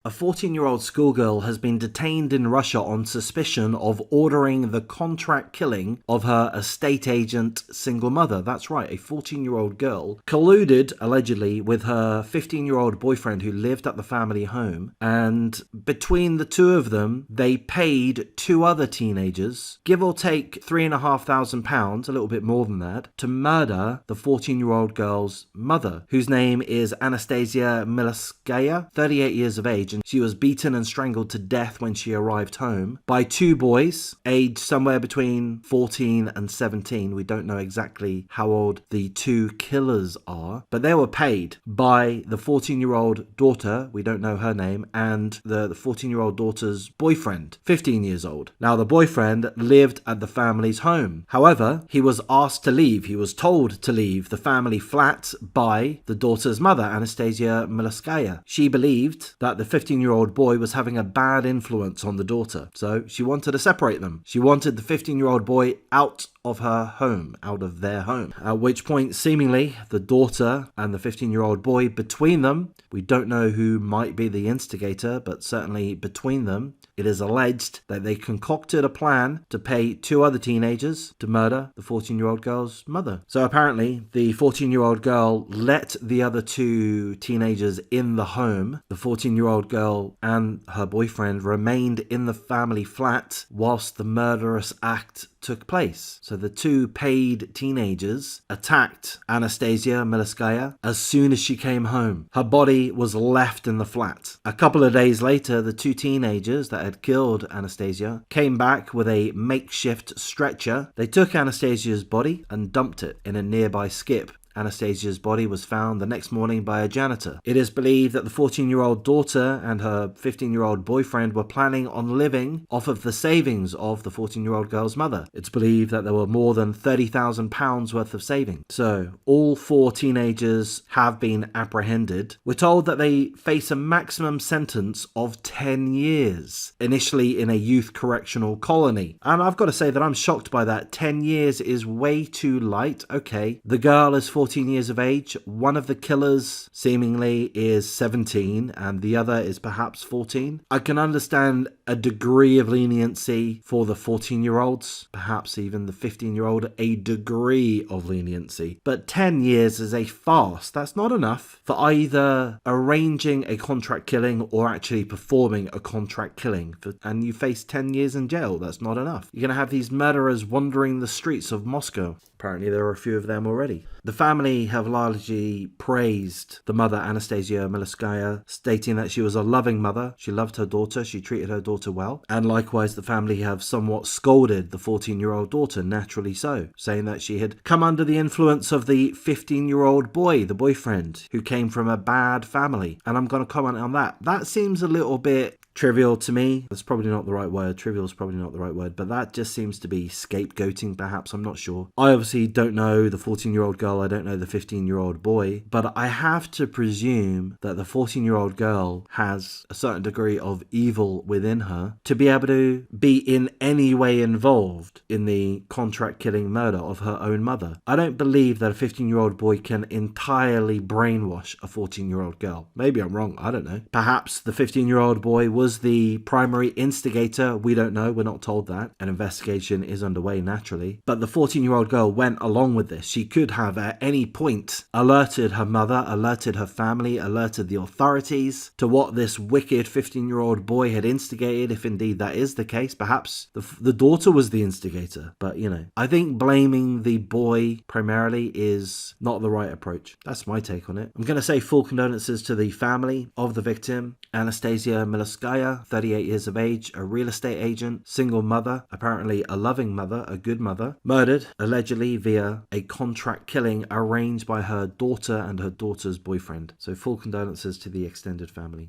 A 14-year-old schoolgirl has been detained in Russia on suspicion of ordering the contract killing of her estate agent single mother. That's right, a 14-year-old girl colluded, allegedly, with her 15-year-old boyfriend who lived at the family home. And between the two of them, they paid two other teenagers, give or take £3,500, a little bit more than that, to murder the 14-year-old girl's mother, whose name is Anastasia Milaskaya, 38 years of age. And she was beaten and strangled to death when she arrived home by two boys aged somewhere between 14 and 17. We don't know exactly how old the two killers are, but they were paid by the 14-year-old daughter, we don't know her name, and the 14-year-old daughter's boyfriend, 15 years old. Now, the boyfriend lived at the family's home. However, he was asked to leave. He was told to leave the family flat by the daughter's mother, Anastasia Milaskaya. She believed that the 15-year-old boy was having a bad influence on the daughter, so she wanted to separate them. She wanted the 15-year-old boy out of her home, out of their home. At which point, seemingly, the daughter and the 15-year-old boy, between them, we don't know who might be the instigator, but certainly between them, it is alleged that they concocted a plan to pay two other teenagers to murder the 14-year-old girl's mother. So apparently, the 14-year-old girl let the other two teenagers in the home. The 14-year-old girl and her boyfriend remained in the family flat whilst the murderous act took place. So the two paid teenagers attacked Anastasia Milaskaya as soon as she came home. Her body was left in the flat. A couple of days later, the two teenagers that had killed Anastasia came back with a makeshift stretcher. They took Anastasia's body and dumped it in a nearby skip. Anastasia's body was found the next morning by a janitor. It is believed that the 14-year-old daughter and her 15-year-old boyfriend were planning on living off of the savings of the 14-year-old girl's mother. It's believed that there were more than £30,000 worth of savings. So, all four teenagers have been apprehended. We're told that they face a maximum sentence of 10 years, initially in a youth correctional colony. And I've got to say that I'm shocked by that. 10 years is way too light. Okay, the girl is 14 years of age. One of the killers seemingly is 17 and the other is perhaps 14. I can understand a degree of leniency for the 14-year-olds, perhaps even the 15-year-old, a degree of leniency. But 10 years is a farce. That's not enough for either arranging a contract killing or actually performing a contract killing. And you face 10 years in jail. That's not enough. You're going to have these murderers wandering the streets of Moscow. Apparently there are a few of them already. The family have largely praised the mother, Anastasia Milaskaya, stating that she was a loving mother. She loved her daughter. She treated her daughter well. And likewise, the family have somewhat scolded the 14-year-old daughter, naturally so, saying that she had come under the influence of the 15-year-old boy, the boyfriend, who came from a bad family. And I'm going to comment on that. That seems a little bit trivial to me. That's probably not the right word. Trivial is probably not the right word, but that just seems to be scapegoating, perhaps. I'm not sure. I obviously don't know the 14-year-old girl. I don't know the 15-year-old boy, but I have to presume that the 14-year-old girl has a certain degree of evil within her to be able to be in any way involved in the contract killing murder of her own mother. I don't believe that a 15-year-old boy can entirely brainwash a 14-year-old girl. Maybe I'm wrong. I don't know. Perhaps the 15-year-old boy was the primary instigator. We don't know. We're not told that. An investigation is underway, naturally. But the 14-year-old girl went along with this. She could have at any point alerted her mother, alerted her family, alerted the authorities to what this wicked 15-year-old boy had instigated, if indeed that is the case. Perhaps the daughter was the instigator. But, you know, I think blaming the boy primarily is not the right approach. That's my take on it. I'm going to say full condolences to the family of the victim, Anastasia Milaskaya, 38 years of age, a real estate agent, single mother, apparently a loving mother, a good mother, murdered allegedly via a contract killing arranged by her daughter and her daughter's boyfriend. So full condolences to the extended family.